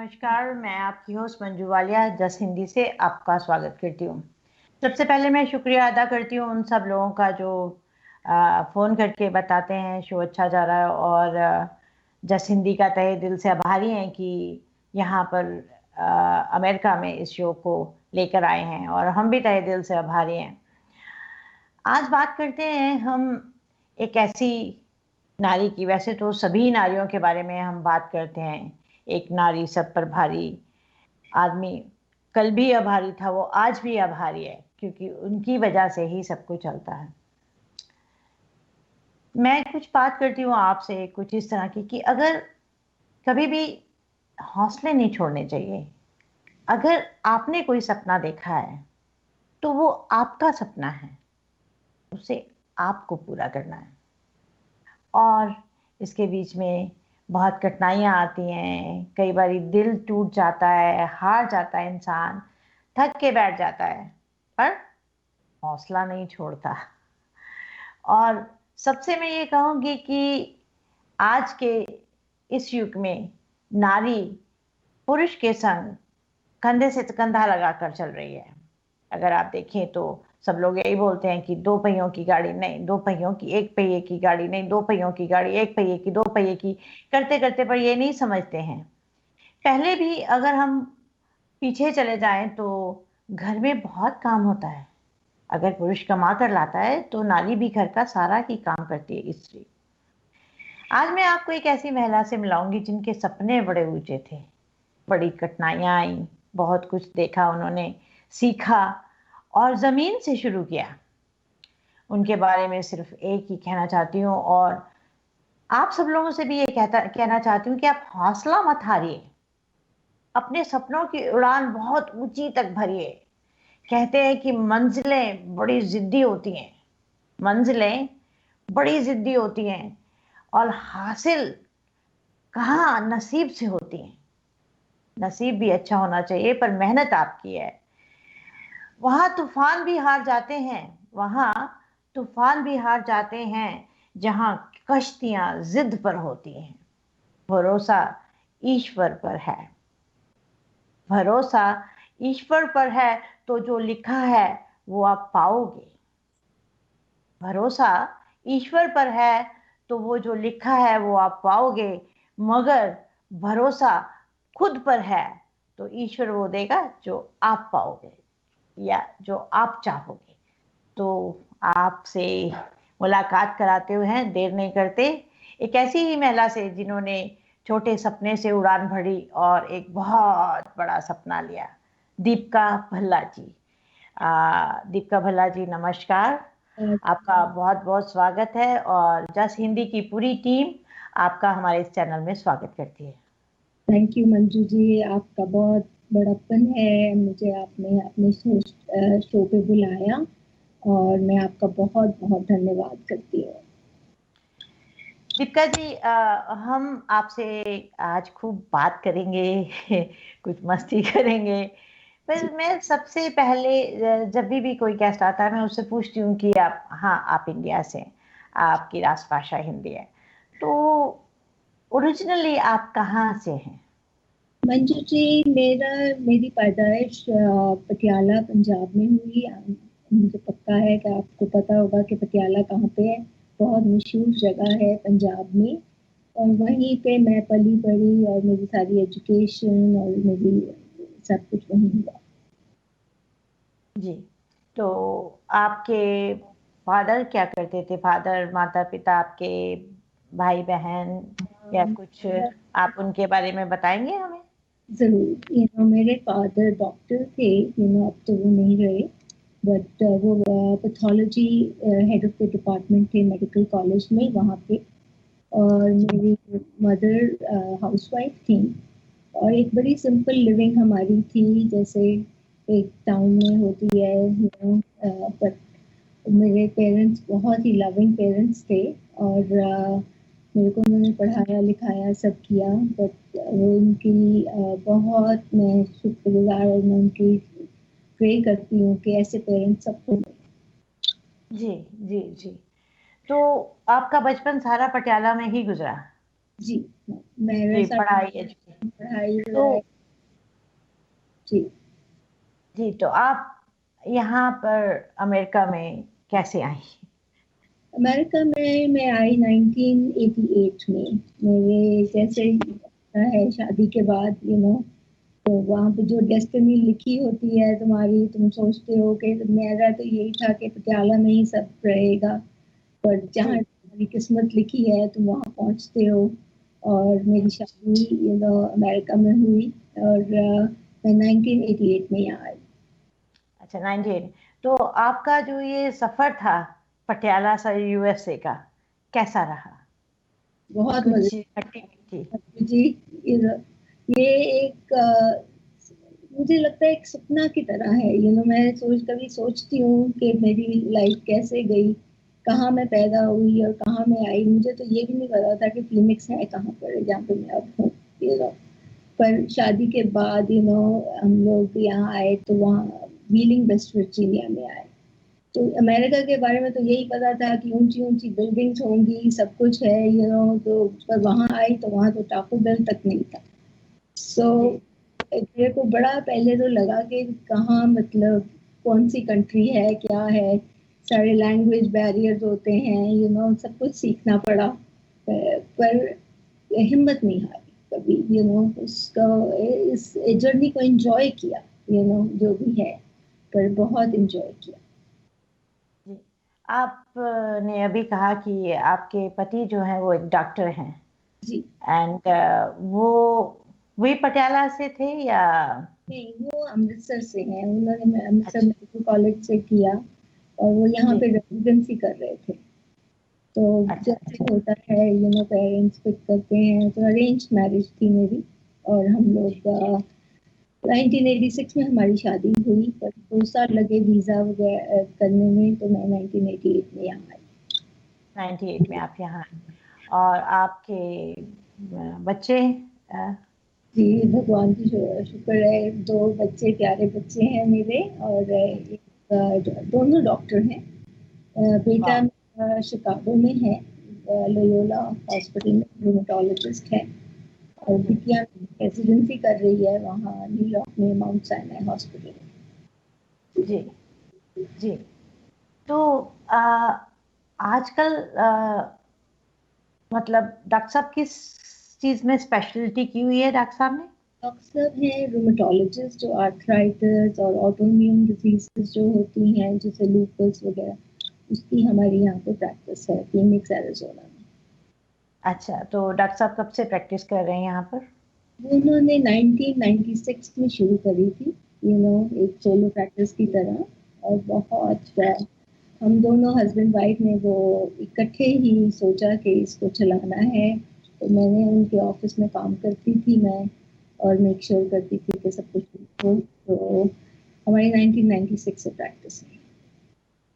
नमस्कार, मैं आपकी होस्ट मंजू वालिया जस हिंदी से आपका स्वागत करती हूँ। सबसे पहले मैं शुक्रिया अदा करती हूँ उन सब लोगों का जो फ़ोन करके बताते हैं शो अच्छा जा रहा है, और जस हिंदी का तहे दिल से आभारी हैं कि यहाँ पर अमेरिका में इस शो को लेकर आए हैं, और हम भी तहे दिल से आभारी हैं। आज बात करते हैं हम एक ऐसी नारी की। वैसे तो सभी नारियों के बारे में हम बात करते हैं, एक नारी सब पर भारी। आदमी कल भी आभारी था, वो आज भी आभारी है, क्योंकि उनकी वजह से ही सब कुछ चलता है। मैं कुछ बात करती हूँ आपसे कुछ इस तरह की कि अगर कभी भी हौसले नहीं छोड़ने चाहिए। अगर आपने कोई सपना देखा है तो वो आपका सपना है, उसे आपको पूरा करना है। और इसके बीच में बहुत कठिनाइयाँ आती हैं, कई बार दिल टूट जाता है, हार जाता है इंसान, थक के बैठ जाता है, पर हौसला नहीं छोड़ता। और सबसे मैं ये कहूँगी कि आज के इस युग में नारी पुरुष के संग कंधे से कंधा लगाकर चल रही है। अगर आप देखें तो सब लोग यही बोलते हैं कि दो पहियों की गाड़ी नहीं, दो पहियों की एक पहिए की गाड़ी नहीं, दो पहियों की गाड़ी एक पहिए की, दो पहिए की, करते करते पर ये नहीं समझते हैं। पहले भी अगर हम पीछे चले जाएं तो घर में बहुत काम होता है। अगर पुरुष कमा कर लाता है तो नारी भी घर का सारा ही काम करती है, स्त्री। आज मैं आपको एक ऐसी महिला से मिलाऊंगी जिनके सपने बड़े ऊंचे थे, बड़ी कठिनाइयां आई, बहुत कुछ देखा उन्होंने, सीखा और जमीन से शुरू किया। उनके बारे में सिर्फ एक ही कहना चाहती हूँ, और आप सब लोगों से भी ये कहना चाहती हूँ कि आप हौसला मत हारिए, अपने सपनों की उड़ान बहुत ऊंची तक भरिए। कहते हैं कि मंजिलें बड़ी जिद्दी होती हैं, मंजिलें बड़ी जिद्दी होती हैं, और हासिल कहाँ नसीब से होती हैं। नसीब भी अच्छा होना चाहिए, पर मेहनत आपकी है। वहां तूफान भी हार जाते हैं, वहां तूफान भी हार जाते हैं जहां कश्तियां जिद पर होती हैं। भरोसा ईश्वर पर है, भरोसा ईश्वर पर है, तो जो लिखा है वो आप पाओगे। भरोसा ईश्वर पर है तो वो जो लिखा है वो आप पाओगे। मगर भरोसा खुद पर है तो ईश्वर वो देगा जो आप पाओगे या जो आप चाहोगे। तो आपसे मुलाकात कराते हुए हैं, देर नहीं करते, एक ऐसी ही महिला से जिन्होंने छोटे सपने से उड़ान भरी और एक बहुत बड़ा सपना लिया, दीपिका भल्ला जी। दीपिका भल्ला जी, नमस्कार। आपका बहुत बहुत स्वागत है, और जस हिंदी की पूरी टीम आपका हमारे इस चैनल में स्वागत करती है। थैंक यू मंजू जी, आपका बहुत बड़प्पन है, मुझे आपने अपने शो पे बुलाया और मैं आपका बहुत बहुत धन्यवाद करती हूँ। दीपिका जी, हम आपसे आज खूब बात करेंगे, कुछ मस्ती करेंगे। पर मैं सबसे पहले जब भी कोई गेस्ट आता है मैं उससे पूछती हूँ कि आप, हाँ आप इंडिया से हैं, आपकी राष्ट्रभाषा हिंदी है, तो ओरिजिनली आप कहाँ से हैं? मंजू जी, मेरी पैदाइश पटियाला पंजाब में हुई। मुझे पक्का है कि आपको पता होगा कि पटियाला कहाँ पे है, बहुत मशहूर जगह है पंजाब में। और वहीं पे मैं पली बड़ी और मेरी सारी एजुकेशन और मेरी सब कुछ वहीं हुआ। जी, तो आपके फादर क्या करते थे? फादर, माता पिता, आपके भाई बहन या कुछ, आप उनके बारे में बताएंगे हमें? जरूर, मेरे फादर डॉक्टर थे, अब तो वो नहीं रहे, बट वो pathology head of the department थे मेडिकल कॉलेज में वहाँ पे। और मेरी मदर हाउसवाइफ थी, और एक बड़ी सिंपल लिविंग हमारी थी, जैसे एक टाउन में होती है, बट मेरे पेरेंट्स बहुत ही लविंग पेरेंट्स थे। और मेरे को उन्होंने पढ़ाया लिखाया सब किया, बट वो उनकी बहुत मैं शुक्रगुजार और मैं उनकी प्रे करती हूँ कि ऐसे पेरेंट्स सबको। जी जी जी। तो आपका बचपन सारा पटियाला में ही गुजरा? जी, मेरा जी, सारा पढ़ाई एजुकेशन। पढ़ाई तो वढ़ाई जी जी, तो आप यहाँ पर अमेरिका में कैसे आई? अमेरिका में मैं आई 1988 में। मेरे जैसे ही है शादी के बाद तो वहाँ पे जो डेस्टिनी लिखी होती है तुम्हारी, तुम सोचते हो कि मेरा तो यही था कि पटियाला में ही सब रहेगा, पर जहाँ जी, तुम्हारी किस्मत लिखी है तुम वहाँ पहुँचते हो। और मेरी शादी अमेरिका में हुई, और मैं 1988 में यहाँ आई। अच्छा 98। तो आपका जो ये सफर था पटियाला से यूएसए का, कैसा रहा? बहुत मजे। कुछ खट्टी मीठी? जी, ये एक मुझे लगता है एक सपना की तरह है। मैं कभी सोचती हूँ कि मेरी लाइफ कैसे गई, कहाँ मैं पैदा हुई और कहाँ मैं आई। मुझे तो ये भी नहीं पता था कि फिनिक्स है कहाँ पर है, जहाँ पे मैं अब हूँ। यू नो पर शादी के बाद हम लोग यहाँ आए तो वहाँ व्हीलिंग वेस्ट वर्जीनिया में आए। तो अमेरिका के बारे में तो यही पता था कि ऊंची ऊंची बिल्डिंग्स होंगी, सब कुछ है। तो पर वहाँ आई तो वहाँ तो टापू बेल तक नहीं था। सो जी, मेरे को बड़ा पहले तो लगा कि कहाँ, मतलब कौन सी कंट्री है, क्या है। सारे लैंग्वेज बैरियर्स होते हैं, सब कुछ सीखना पड़ा। पर हिम्मत नहीं हारी कभी। उसका इस जर्नी को एंजॉय किया। जो भी है, पर बहुत एंजॉय किया। जी। आपने अभी कहा कि आपके पति जो है वो एक डॉक्टर हैं, जी एंड वो वही पटियाला से थे या? नहीं, वो अमृतसर से हैं। उन्होंने अमृतसर अच्छा। मेडिकल कॉलेज से किया, और वो यहाँ जी। पे रेजिडेंसी कर रहे थे। तो अच्छा जैसे अच्छा। होता है, पेरेंट्स पिक करते हैं, तो अरेंज मैरिज थी मेरी। और हम जी लोग जी। 1986 में हमारी शादी हुई, पर 2 साल लगे वीजा वगैरह करने में, तो मैं 1988 में यहाँ आई। 98 में आप यहाँ आए। और आपके बच्चे? अ, जी, भगवान की शुक्र है, 2 बच्चे, प्यारे बच्चे हैं मेरे। और दोनों डॉक्टर हैं। बेटा वाह। शिकागो में है, लोयोला हॉस्पिटल में रूमेटोलॉजिस्ट है। और जी बिटिया रेजिडेंसी कर रही है वहाँ न्यूयॉर्क में माउंट साइनाई हॉस्पिटल में। जी। जी। तो अ, आजकल मतलब डॉक्टर साहब किस चीज में स्पेशलिटी की हुई है डॉक्टर साहब ने? डॉक्टर साहब हैं रूमेटोलॉजिस्ट, जो आर्थराइटिस और ऑटोइम्यून डिजीजेस जो होती हैं, जैसे लूपस वगैरह, उसकी हमारे यहाँ पे प्रैक्टिस है फीनिक्स एरिजोना में। अच्छा, तो डॉक्टर साहब कब से प्रैक्टिस कर रहे हैं यहाँ पर? वो उन्होंने 1996 में शुरू करी थी, एक सोलो प्रैक्टिस की तरह। और बहुत हम दोनों हस्बैंड वाइफ ने वो इकट्ठे ही सोचा कि इसको चलाना है। तो मैंने उनके ऑफिस में काम करती थी मैं, और मेक श्योर करती थी कि सब कुछ ठीक हो। तो हमारी 1996 से प्रैक्टिस है।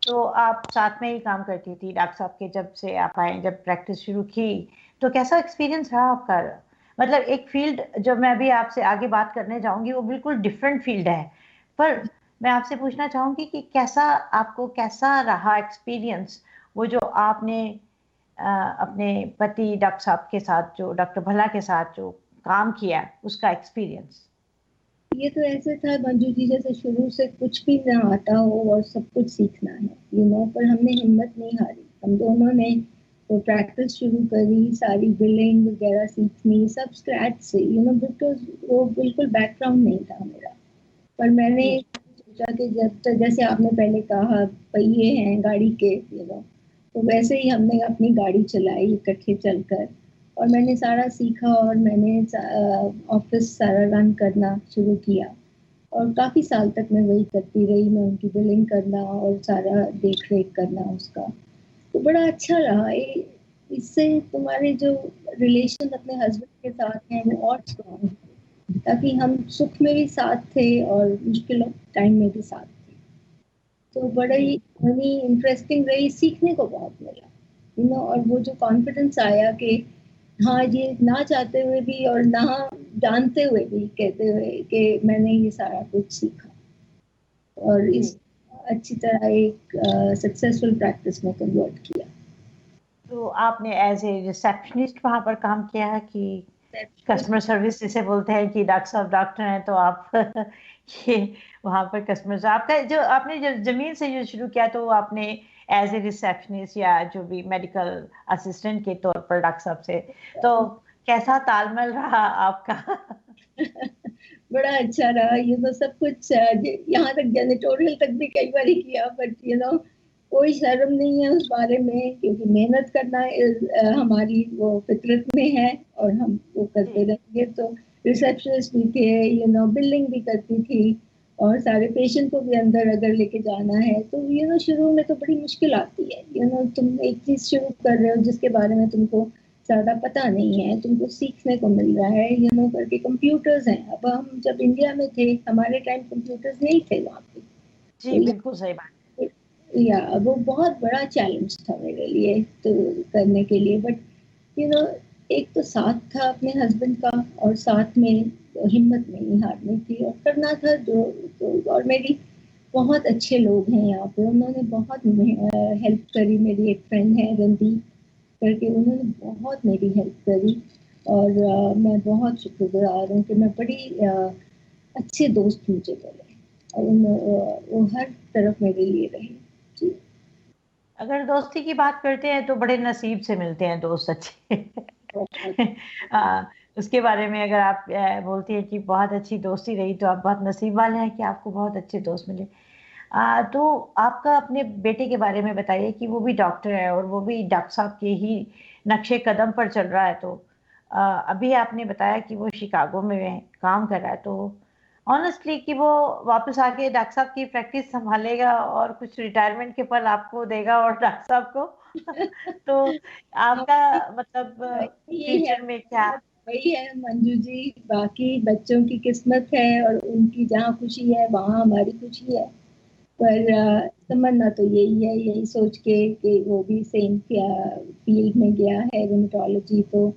तो आप साथ में ही काम करती थी डॉक्टर साहब के जब से आप आए, जब प्रैक्टिस शुरू की? तो कैसा एक्सपीरियंस रहा आपका? मतलब एक फील्ड, जो मैं अभी आपसे आगे बात करने जाऊंगी, वो बिल्कुल डिफरेंट फील्ड है, पर मैं आपसे पूछना चाहूंगी कि कैसा, आपको कैसा रहा एक्सपीरियंस, वो जो आपने अपने पति डॉक्टर साहब के साथ, जो डॉक्टर भला के साथ जो काम किया, उसका एक्सपीरियंस? ये तो ऐसे था मंजू जी, जैसे शुरू से कुछ भी ना आता हो और सब कुछ सीखना है। पर हमने हिम्मत नहीं हारी। हम दोनों ने तो प्रैक्टिस शुरू करी, सारी बिलिंग वगैरह सीखनी, सब स्क्रैच से। बिकॉज वो बिल्कुल बैकग्राउंड नहीं था मेरा। पर मैंने जी सोचा कि जब तक, जैसे आपने पहले कहा, पहिए हैं गाड़ी के, तो वैसे ही हमने अपनी गाड़ी चलाई इकट्ठे चलकर। और मैंने सारा सीखा, और मैंने ऑफिस सारा रन करना शुरू किया। और काफी साल तक मैं वही करती रही। मैं उनकी बिलिंग करना और सारा देख रेख करना उसका। तो बड़ा अच्छा रहा। इससे तुम्हारे जो रिलेशन अपने हस्बैंड के साथ हैं वो और स्ट्रॉन्ग, ताकि हम सुख में भी साथ थे और मुश्किल टाइम में भी साथ थे। तो बड़ा जी। ही बड़ी इंटरेस्टिंग रही, सीखने को बहुत मिला। और वो जो कॉन्फिडेंस आया कि हाँ, ये ना चाहते हुए भी और ना जानते हुए भी, कहते हुए कि मैंने ये सारा कुछ सीखा, और जी। इस अच्छी तरह एक सक्सेसफुल प्रैक्टिस में कन्वर्ट किया। तो आपने एज ए रिसेप्शनिस्ट वहां पर काम किया है कि कस्टमर सर्विस जिसे बोलते हैं, कि डॉक्टर साहब डॉक्टर हैं तो आप ये वहां पर कस्टमर्स आपका जो आपने जो जमीन से जो शुरू किया, तो वो आपने एज ए रिसेप्शनिस्ट या जो भी मेडिकल असिस्टेंट के तौर पर डॉक्टर साहब से, तो कैसा तालमेल रहा आपका? बड़ा अच्छा रहा, सब कुछ यहाँ तक जेनिटोरियल तक भी कई बार किया, बट कोई शर्म नहीं है उस बारे में, क्योंकि मेहनत करना हमारी वो फितरत में है, और हम वो करते जी रहेंगे। तो रिसेप्शनिस्ट भी थे, बिल्डिंग भी करती थी, और सारे पेशेंट को भी अंदर अगर लेके जाना है तो शुरू में तो बड़ी मुश्किल आती है। तुम एक चीज शुरू कर रहे हो जिसके बारे में तुमको ज्यादा पता नहीं है, तुमको सीखने को मिल रहा है, करके कंप्यूटर्स हैं। अब हम जब इंडिया में थे, हमारे टाइम कंप्यूटर्स नहीं थे वहाँ पे। जी, तो बिल्कुल सही बात। या वो बहुत बड़ा चैलेंज था मेरे लिए तो करने के लिए, बट यू नो एक तो साथ था अपने हस्बैंड का, और साथ में हिम्मत नहीं हारने की, और करना था जो तो, और मेरी बहुत अच्छे लोग हैं यहाँ पे, उन्होंने बहुत हेल्प करी। मेरी एक फ्रेंड है रणदीप करके, उन्होंने बहुत मेरी हेल्प करी, और मैं बहुत शुक्रगुजार हूँ कि मैं बड़ी अच्छे दोस्त मुझे मिले, और वो हर तरफ मेरे लिए रहे जी। अगर दोस्ती की बात करते हैं तो बड़े नसीब से मिलते हैं दोस्त अच्छे। बहुत आ, उसके बारे में अगर आप बोलती हैं कि बहुत अच्छी दोस्ती रही, तो आप बहुत नसीब वाले हैं कि आपको बहुत अच्छे दोस्त मिले। तो आपका अपने बेटे के बारे में बताइए कि वो भी डॉक्टर है और वो भी डॉक्टर साहब के ही नक्शे कदम पर चल रहा है। तो अभी आपने बताया कि वो शिकागो में काम कर रहा है, तो ऑनेस्टली कि वो वापस आके डॉक्टर साहब की प्रैक्टिस संभालेगा और कुछ रिटायरमेंट के पल आपको देगा और डॉक्टर साहब को। तो आपका मतलब ये है, फ्यूचर में क्या? वही है मंजू जी, बाकी बच्चों की किस्मत है, और उनकी जहाँ खुशी है वहाँ हमारी खुशी है। पर तमन्ना तो यही है, यही सोच के कि वो भी सेम फील्ड में गया है, रोमेटोलॉजी। तो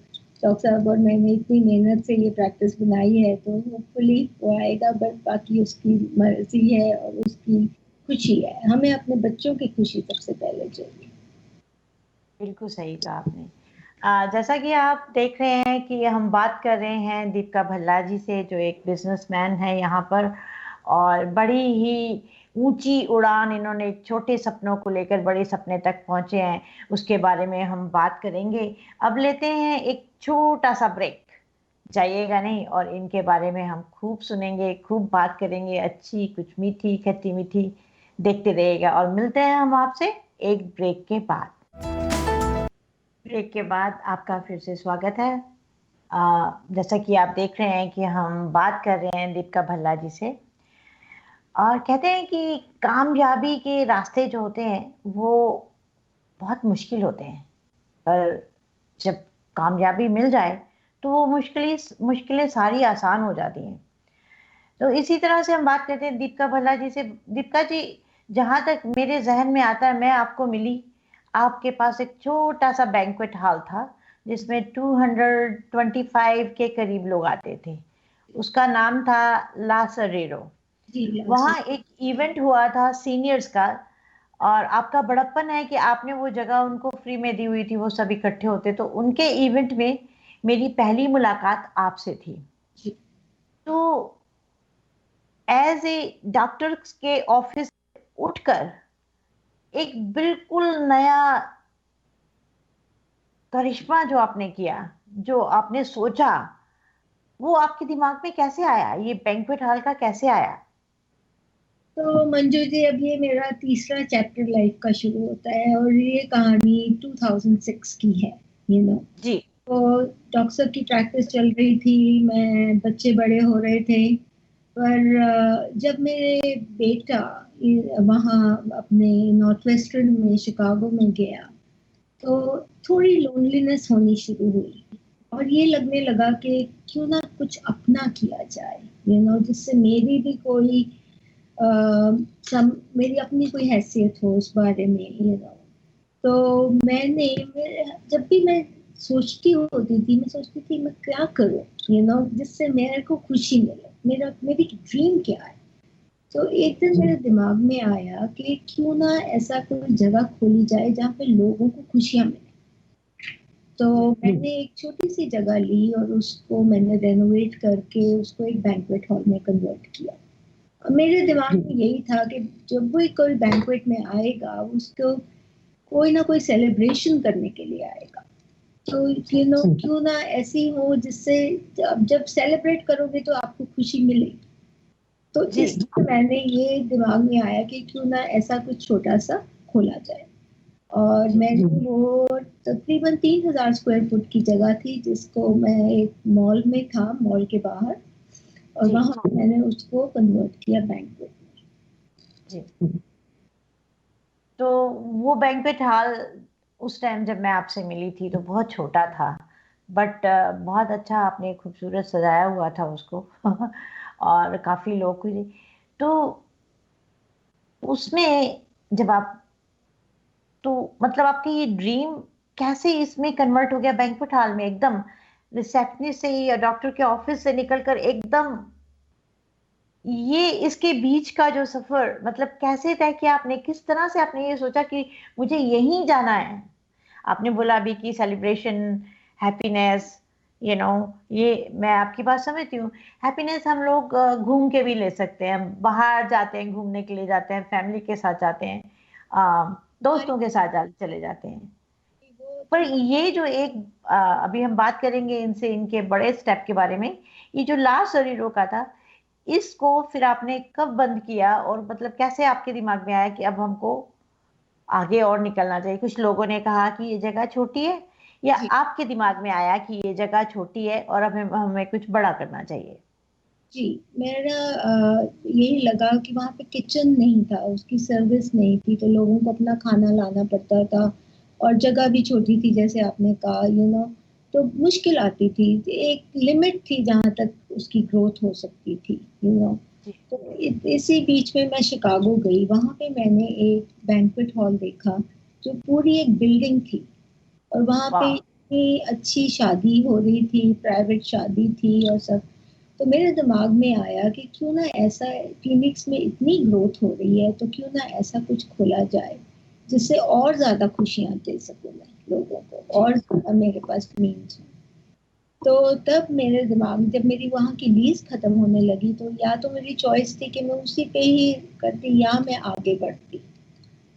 डॉक्टर साहब और मैंने इतनी मेहनत से ये प्रैक्टिस बनाई है, तो होपफुली वो आएगा, बट बाकी उसकी मर्जी है और उसकी खुशी है। हमें अपने बच्चों की खुशी सबसे पहले चाहिए। बिल्कुल सही कहा आपने। जैसा कि आप देख रहे हैं कि हम बात कर रहे हैं दीपिका भल्ला जी से, जो एक बिजनेसमैन है यहाँ पर, और बड़ी ही ऊंची उड़ान, इन्होंने एक छोटे सपनों को लेकर बड़े सपने तक पहुंचे हैं, उसके बारे में हम बात करेंगे। अब लेते हैं एक छोटा सा ब्रेक, जाइएगा नहीं, और इनके बारे में हम खूब सुनेंगे, खूब बात करेंगे, अच्छी कुछ मीठी खट्टी मीठी। देखते रहिएगा और मिलते हैं हम आपसे एक ब्रेक के बाद। ब्रेक के बाद आपका फिर से स्वागत है। जैसा कि आप देख रहे हैं कि हम बात कर रहे हैं दीपिका भल्ला जी से, और कहते हैं कि कामयाबी के रास्ते जो होते हैं वो बहुत मुश्किल होते हैं, पर जब कामयाबी मिल जाए तो वो मुश्किलें मुश्किलें सारी आसान हो जाती हैं। तो इसी तरह से हम बात करते हैं दीपिका भल्ला जी से। दीपिका जी, जहां तक मेरे जहन में आता है, मैं आपको मिली, आपके पास एक छोटा सा बैंक्वेट हॉल था जिसमें 225 के करीब लोग आते थे। उसका नाम था ला सरेरो। जी लास्ट। वहाँ एक इवेंट हुआ था सीनियर्स का, और आपका बड़प्पन है कि आपने वो जगह उनको फ्री में दी हुई थी, वो सब इकट्ठे होते, तो उनके इवेंट में मेरी पहली मुलाकात आपसे थी। जी तो एज ए डॉक्टर के ऑफिस उठकर एक बिल्कुल नया करिश्मा जो आपने किया, जो आपने सोचा, वो आपके दिमाग में कैसे आया? ये बैंक्वेट हॉल का कैसे आया? तो मंजू जी, अब ये मेरा तीसरा चैप्टर लाइफ का शुरू होता है, और ये कहानी 2006 की है। यू नो जी तो डॉक्टर साहब की प्रैक्टिस चल रही थी, मैं बच्चे बड़े हो रहे थे। पर जब मेरे बेटा वहाँ अपने नॉर्थ वेस्टर्न में शिकागो में गया, तो थोड़ी लोनलीनेस होनी शुरू हुई, और ये लगने लगा कि क्यों ना कुछ अपना किया जाए, जिससे मेरी भी कोई अ, मेरी अपनी कोई हैसियत हो उस बारे में। तो जब भी मैं सोचती होती थी, मैं सोचती थी मैं क्या करूं, जिससे मेरे को खुशी मिले, मेरी ड्रीम क्या है। तो एक दिन मेरे दिमाग में आया कि क्यों ना ऐसा कोई जगह खोली जाए जहाँ पे लोगों को खुशियां मिले। तो मैंने एक छोटी सी जगह ली, और उसको मैंने रेनोवेट करके उसको एक बैंक्वेट हॉल में कन्वर्ट किया। मेरे दिमाग में यही था कि जब भी कोई बैंक्वेट में आएगा उसको कोई ना कोई सेलिब्रेशन करने के लिए आएगा, तो क्यों ना ऐसी हो जिससे जब सेलिब्रेट करोगे तो आपको खुशी मिलेगी। तो इसलिए मैंने ये दिमाग में आया कि क्यों ना ऐसा कुछ छोटा सा खोला जाए। और मैंने वो तकरीबन 3000 स्क्वायर फुट की जगह थी जिसको मैं एक मॉल में था, मॉल के बाहर, और वहां मैंने उसको कन्वर्ट किया बैंक्वेट में। जी। तो वो बैंक्वेट हॉल उस टाइम जब मैं आपसे मिली थी तो बहुत छोटा था, बट बहुत अच्छा आपने खूबसूरत सजाया हुआ था उसको और काफी लोग हुए। तो उसमें जब आप, तो मतलब आपकी ये ड्रीम कैसे इसमें कन्वर्ट हो गया बैंक्वेट हॉल में, एकदम रिसेप्शनिस्ट से ही या डॉक्टर के ऑफिस से निकलकर एकदम, ये इसके बीच का जो सफर मतलब कैसे तय किया आपने, किस तरह से आपने ये सोचा कि मुझे यहीं जाना है? आपने बोला अभी कि सेलिब्रेशन, हैप्पीनेस, ये मैं आपकी बात समझती हूँ। हैप्पीनेस हम लोग घूम के भी ले सकते हैं, बाहर जाते हैं, घूमने के लिए जाते हैं, फैमिली के साथ जाते हैं, दोस्तों के साथ चले जाते हैं। पर ये जो एक अभी हम बात करेंगे इनसे, इनके बड़े स्टेप के बारे में, ये जो लास्ट सर्जरी रोका था, इसको फिर आपने कब बंद किया और मतलब कैसे आपके दिमाग में आया कि अब हमको आगे और निकलना चाहिए? कुछ लोगों ने कहा कि ये जगह छोटी है, या जी आपके दिमाग में आया कि ये जगह छोटी है और अब हमें कुछ बड़ा करना चाहिए? जी मेरा यही लगा कि वहाँ पे किचन नहीं था, उसकी सर्विस नहीं थी, तो लोगों को अपना खाना लाना पड़ता था, और जगह भी छोटी थी जैसे आपने कहा, तो मुश्किल आती थी। एक लिमिट थी जहाँ तक उसकी ग्रोथ हो सकती थी, जी। तो इसी बीच में मैं शिकागो गई। वहाँ पे मैंने एक बैंक्वेट हॉल देखा जो पूरी एक बिल्डिंग थी, और वहाँ पे वाह। इतनी अच्छी शादी हो रही थी, प्राइवेट शादी थी और सब। तो मेरे दिमाग में आया कि क्यों ना ऐसा, क्लिनिक्स में इतनी ग्रोथ हो रही है तो क्यों ना ऐसा कुछ खोला जाए जिससे और ज्यादा खुशियां दे सकूं मैं लोगों को, जी। और ज्यादा मेरे पास मीन्स हो। तो तब मेरे दिमाग में, जब मेरी वहाँ की लीज खत्म होने लगी, तो या तो मेरी चॉइस थी कि मैं उसी पे ही करती या मैं आगे बढ़ती।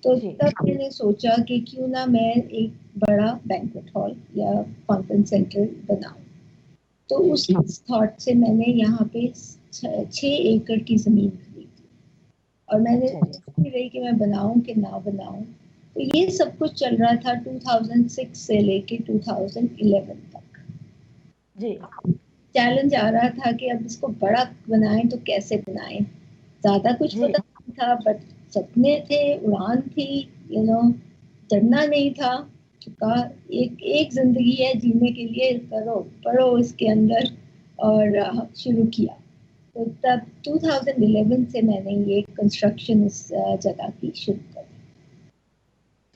तो जी। तब मैंने सोचा कि क्यों ना मैं एक बड़ा बैंक्वेट हॉल या कॉन्फ्रेंस सेंटर बनाऊं। तो जी। उस थॉट से मैंने यहाँ पे 6 एकड़ की जमीन खरीदी, और मैंने अच्छा जी। सोचती रही कि मैं बनाऊं कि ना बनाऊं। तो ये सब कुछ चल रहा था 2006 से लेके 2011 तक। जी। चैलेंज आ रहा था कि अब इसको बड़ा बनाएं तो कैसे बनाएं। ज्यादा कुछ जी। पता नहीं था, बट सपने थे, उड़ान थी, डरना नहीं था। कहा एक एक जिंदगी है जीने के लिए, करो पढ़ो इसके अंदर, और शुरू किया। तो तब 2011 से मैंने ये कंस्ट्रक्शन इस जगह की शुरू करी।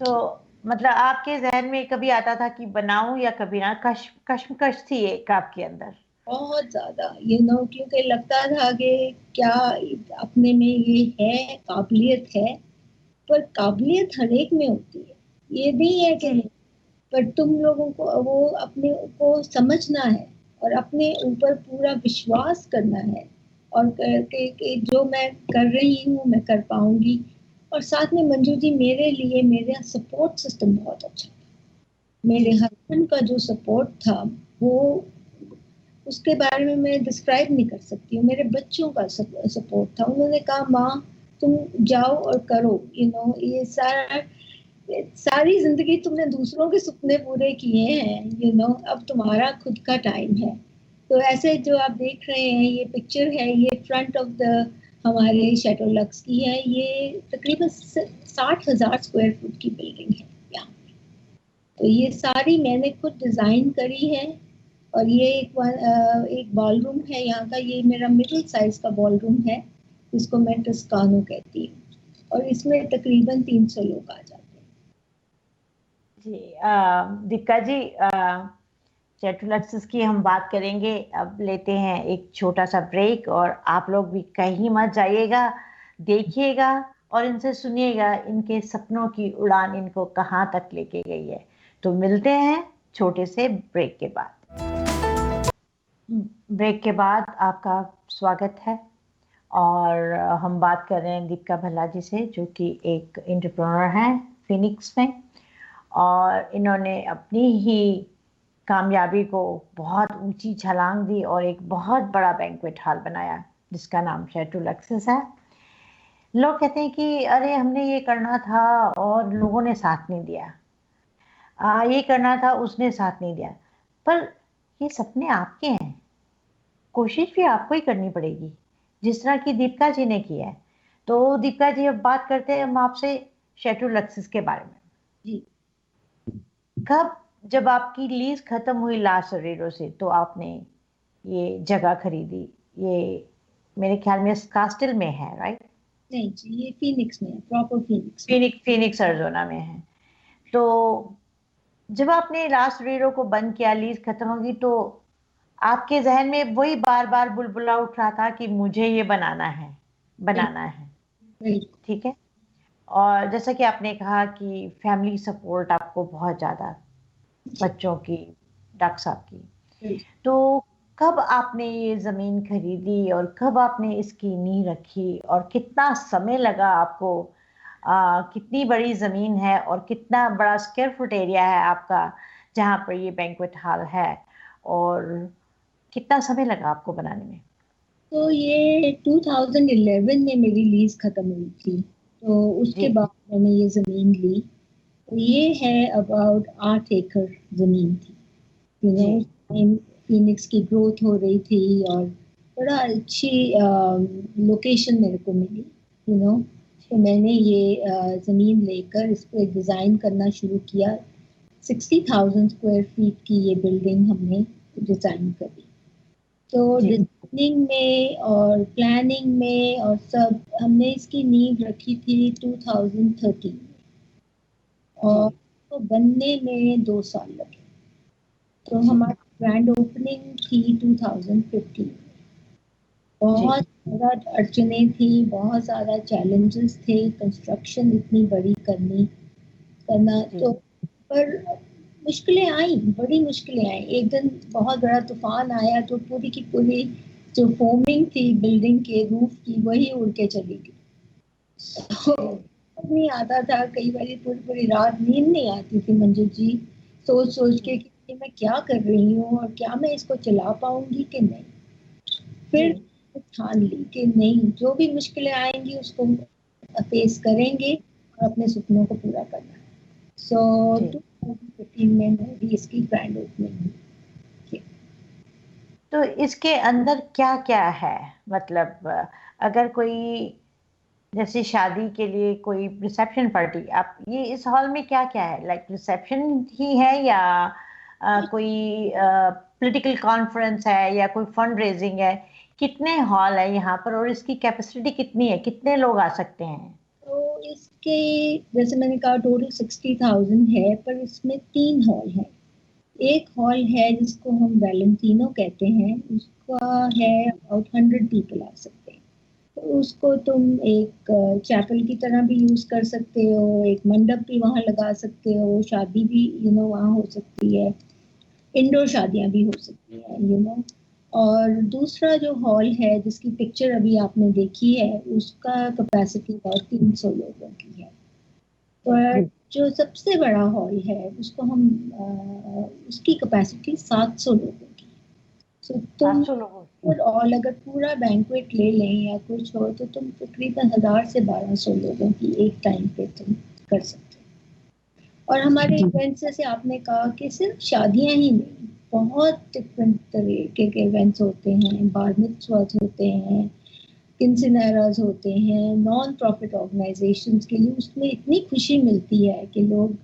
तो मतलब आपके जहन में कभी आता था कि बनाऊं या कभी ना, कश्मकश थी एक आपके अंदर? बहुत ज्यादा, क्योंकि लगता था कि क्या अपने में ये है, काबिलियत है। पर काबिलियत हर एक में होती है, ये नहीं है कि जी। नहीं। पर तुम लोगों को वो अपने को समझना है, और अपने ऊपर पूरा विश्वास करना है, और कि जो मैं कर रही हूँ मैं कर पाऊंगी। और साथ में मंजू जी, मेरे लिए मेरा सपोर्ट सिस्टम बहुत अच्छा था। मेरे जी। हस्बैंड का जो सपोर्ट था, वो उसके बारे में मैं डिस्क्राइब नहीं कर सकती हूँ। मेरे बच्चों का सपोर्ट था, उन्होंने कहा माँ तुम जाओ और करो, ये सारी जिंदगी तुमने दूसरों के सपने पूरे किए हैं, अब तुम्हारा खुद का टाइम है। तो ऐसे जो आप देख रहे हैं, ये पिक्चर है, ये फ्रंट ऑफ द हमारे शेटोलक्स की है। ये तकरीबन 60,000 स्क्वायर फुट की बिल्डिंग है यहाँ। तो ये सारी मैंने खुद डिजाइन करी है। और ये एक बॉलरूम है यहाँ का, ये मेरा मिडिल साइज का बॉलरूम है, जिसको मैं टस्कानो कहती हूँ, और इसमें तकरीबन 300 लोग आ जाते हैं। जी। दीपिका जी, जेटुलक्सिस की हम बात करेंगे। अब लेते हैं एक छोटा सा ब्रेक, और आप लोग भी कहीं मत जाइएगा, देखिएगा और इनसे सुनिएगा इनके सपनों की उड़ान इनको कहाँ तक लेके गई है। तो मिलते हैं छोटे से ब्रेक के बाद। ब्रेक के बाद आपका स्वागत है। और हम बात कर रहे हैं दीपिका भल्ला जी से, जो कि एक एंटरप्रेन्योर हैं फिनिक्स में, और इन्होंने अपनी ही कामयाबी को बहुत ऊंची छलांग दी और एक बहुत बड़ा बैंक्वेट हॉल बनाया जिसका नाम शेटू लक्सेस है। लोग कहते हैं कि अरे हमने ये करना था और लोगों ने साथ नहीं दिया, ये करना था उसने साथ नहीं दिया, पर ये सपने आपके हैं, कोशिश भी आपको ही करनी पड़ेगी जिस तरह की दीपिका जी ने की है। तो दीपिका जी, अब बात करते हैं हम आपसे शेटू लक्सेस के बारे में। जी। कब, जब आपकी लीज खत्म हुई लास्ट सवेरो से, तो आपने ये जगह खरीदी? ये मेरे ख्याल में कास्टिल में है, राइट? नहीं जी, ये फिनिक्स में है, प्रॉपर फिनिक्स में। फिनिक्स अरिजोना में है। तो जब आपने लास्ट सवेरो को बंद किया, लीज खत्म होगी, तो आपके जहन में वही बार बार बुलबुला उठ रहा था कि मुझे ये बनाना है, बनाना है, बिल्कुल। ठीक है? और जैसा कि आपने कहा कि फैमिली सपोर्ट आपको बहुत ज्यादा, जी। बच्चों की, डॉक्टर साहब की। बिल्कुल। तो कब आपने ये जमीन खरीदी और कब आपने इसकी नींव रखी और कितना समय लगा आपको? कितनी बड़ी जमीन है और कितना बड़ा स्क्वायर फुट एरिया है आपका जहाँ पर ये बैंक्वेट हॉल है, और कितना समय लगा आपको बनाने में? तो ये 2011 में मेरी लीज खत्म हुई थी, तो उसके जी। बाद मैंने ये जमीन ली। तो ये है अबाउट 8 एकड़ जमीन थी। यू नो, जी। उस टाइम फिनिक्स की ग्रोथ हो रही थी और बड़ा अच्छी लोकेशन मेरे को मिली। यू नो, तो मैंने ये ज़मीन लेकर इस पर डिज़ाइन करना शुरू किया। 60,000 स्क्वायर फीट की ये बिल्डिंग हमने डिज़ाइन करी। तो जी। डिजाइनिंग में और प्लानिंग में और सब हमने इसकी नींव रखी थी 2013 में, जी। और तो बनने में 2 साल लगे। तो जी। हमारी ग्रैंड ओपनिंग थी 2015। जी। बहुत ज़्यादा अड़चनें थी, बहुत ज़्यादा चैलेंजेस थे, कंस्ट्रक्शन इतनी बड़ी करना जी। तो। पर मुश्किलें आई, बड़ी मुश्किलें आई। एक दिन बहुत बड़ा तूफान आया तो पूरी की पूरी जो फोमिंग थी बिल्डिंग के रूफ की, वही उड़ के चली गई। तो जी। नहीं आता था, कई बार पूरी पूरी रात नींद नहीं आती थी मंजू जी, सोच सोच के जी। कि मैं क्या कर रही हूँ और क्या मैं इसको चला पाऊंगी कि नहीं। जी। फिर ठान ली कि नहीं, जो भी मुश्किलें आएंगी उसको फेस करेंगे और अपने सपनों को पूरा करना है। सो जी। 2015 में मेरी इसकी ग्रैंड ओपनिंग की। तो इसके अंदर क्या क्या है? मतलब अगर कोई, जैसे शादी के लिए कोई रिसेप्शन पार्टी, आप ये इस हॉल में क्या क्या है, लाइक रिसेप्शन ही है या कोई पॉलिटिकल कॉन्फ्रेंस है या कोई फंड रेजिंग है? कितने हॉल है यहाँ पर और इसकी कैपेसिटी कितनी है, कितने लोग आ सकते हैं? तो इसके, जैसे मैंने कहा, टोटल 60,000 है, पर इसमें 3 हॉल है। एक हॉल है जिसको हम वैलेंटिनो कहते हैं, उसका है अबाउट 100 पीपल आ सकते हैं। तो उसको तुम एक चैपल की तरह भी यूज कर सकते हो, एक मंडप भी वहां लगा सकते हो, शादी भी वहां हो सकती है, इंडोर शादियां भी हो सकती हैं। और दूसरा जो हॉल है जिसकी पिक्चर अभी आपने देखी है, उसका कैपेसिटी और 300 लोगों की है। पर जो सबसे बड़ा हॉल है उसको हम उसकी कैपेसिटी 700 लोगों की। सो तुम 700 लोगों? ओवरऑल अगर पूरा बैंक्वेट ले लें या कुछ हो, तो तुम तकरीबन 1000 से 1200 लोगों की एक टाइम पे तुम कर सकते हो। और हमारे इवेंट्स, जैसे आपने कहा कि सिर्फ शादियां ही नहीं, बहुत डिफरेंट तरीके के इवेंट्स होते हैं, बार मिtzvahs होते हैं, किंसिनेरास होते हैं, नॉन प्रॉफिट ऑर्गेनाइजेशंस के लिए उसमें इतनी खुशी मिलती है कि लोग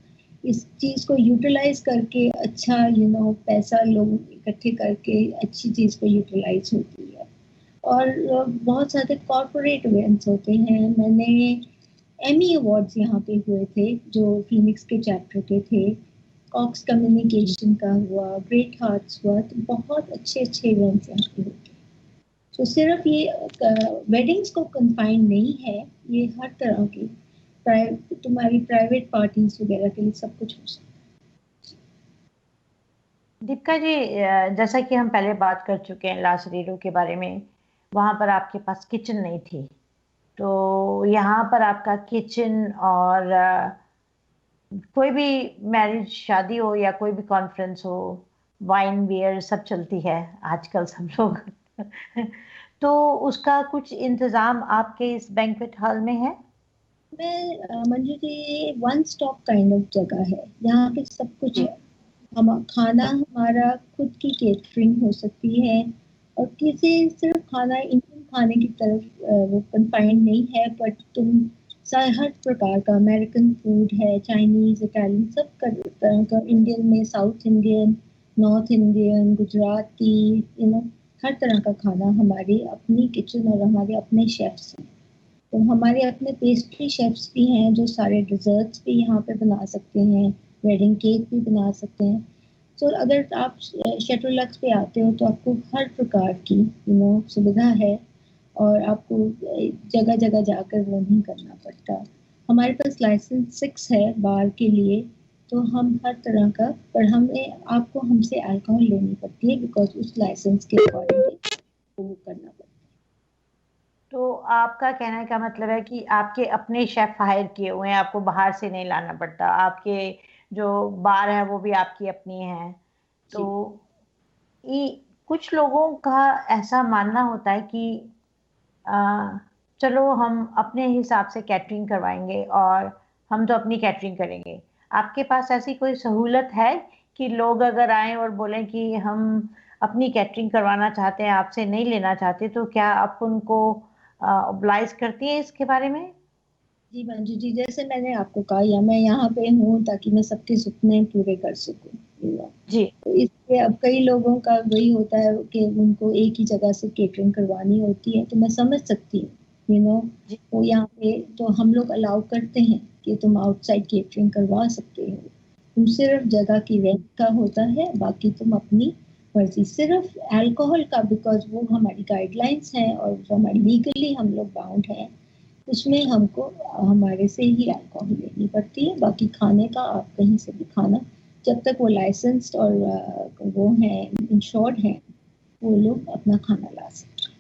इस चीज़ को यूटिलाइज करके अच्छा पैसा लोग इकट्ठे करके अच्छी चीज़ को यूटिलाइज होती है। और बहुत सारे कॉरपोरेट इवेंट्स होते हैं। मैंने एमी अवार्ड्स यहाँ पे हुए थे जो फिनिक्स के चैप्टर के थे, कॉक्स कम्युनिकेशन का हुआ, ग्रेट हार्ट्स हुआ, तो बहुत अच्छे अच्छे इवेंट्स यहाँ पे होते हैं। तो सिर्फ ये वेडिंग्स को कन्फाइंड नहीं है, ये हर तरह की तुम्हारी प्राइवेट पार्टीज वगैरह के लिए सब कुछ हो सकता दीपिका जी, जैसा कि हम पहले बात कर चुके हैं लाशरीरों के बारे में, वहाँ पर आपके पास किचन नहीं थी, तो यहाँ पर आपका किचन और कोई भी मैरिज शादी हो या कोई भी कॉन्फ्रेंस हो, वाइन बियर सब चलती है आजकल सब लोग। तो उसका कुछ इंतजाम आपके इस बैंक्वेट हॉल में है? मंजू जी, ये वन स्टॉप काइंड ऑफ जगह है, यहाँ पे सब कुछ जी। है। हम खाना हमारा खुद की केटरिंग हो सकती है, और किसी सिर्फ खाना इंडियन खाने की तरफ वो कन्फाइंड नहीं है, बट तुम हर प्रकार का अमेरिकन फूड है, चाइनीज, इटालियन, सब तरह का, इंडियन में South Indian, North Indian, Gujarati, हर तरह का खाना हमारी अपनी किचन और हमारे अपने शेफ्स हैं। तो हमारे अपने पेस्ट्री शेफ्स भी हैं जो सारे डिजर्ट्स भी यहाँ पे बना सकते हैं, वेडिंग केक भी बना सकते हैं। तो अगर आप शटरलक्स पे आते हो तो आपको हर प्रकार की सुविधा है, और आपको जगह जगह जाकर वो नहीं करना पड़ता। हमारे पास लाइसेंस 6 है बार के लिए, तो हम हर तरह का, पर हमें आपको हमसे अल्कोहल लेनी पड़ती है, बिकॉज उस लाइसेंस के अकॉर्डिंग वो करना पड़ता तो आपका कहने का मतलब है कि आपके अपने शेफ हायर किए हुए हैं, आपको बाहर से नहीं लाना पड़ता, आपके जो बार है वो भी आपकी अपनी है। है तो जी। कुछ लोगों का ऐसा मानना होता है कि आ, चलो हम अपने हिसाब से कैटरिंग करवाएंगे और हम तो अपनी कैटरिंग करेंगे। आपके पास ऐसी कोई सहूलत है कि लोग अगर आए और बोलें कि हम अपनी कैटरिंग करवाना चाहते हैं, आपसे नहीं लेना चाहते, तो क्या आप उनको ऑब्लाइज करती हैं इसके बारे में? जी मंजू जी, जैसे मैंने आपको कहा, या मैं यहाँ पे हूँ ताकि मैं सबके सपने पूरे कर सकूँ, जी। तो इसलिए अब कई लोगों का वही होता है कि उनको एक ही जगह से केटरिंग करवानी होती है, तो मैं समझ सकती हूँ। जी। वो यहाँ पे तो हम लोग अलाउ करते हैं कि तुम आउटसाइड केटरिंग करवा सकते हो, तुम सिर्फ जगह की रेंट का होता है, बाकी तुम अपनी मर्जी। सिर्फ अल्कोहल का, बिकॉज वो हमारी गाइडलाइंस हैं और हमारी लीगली हम लोग बाउंड हैं, उसमें हमको हमारे से ही अल्कोहल लेनी पड़ती है। बाकी खाने का आप कहीं से भी खाना, जब तक वो लाइसेंस्ड और वो है, इंश्योर्ड है, वो लोग अपना खाना ला सकते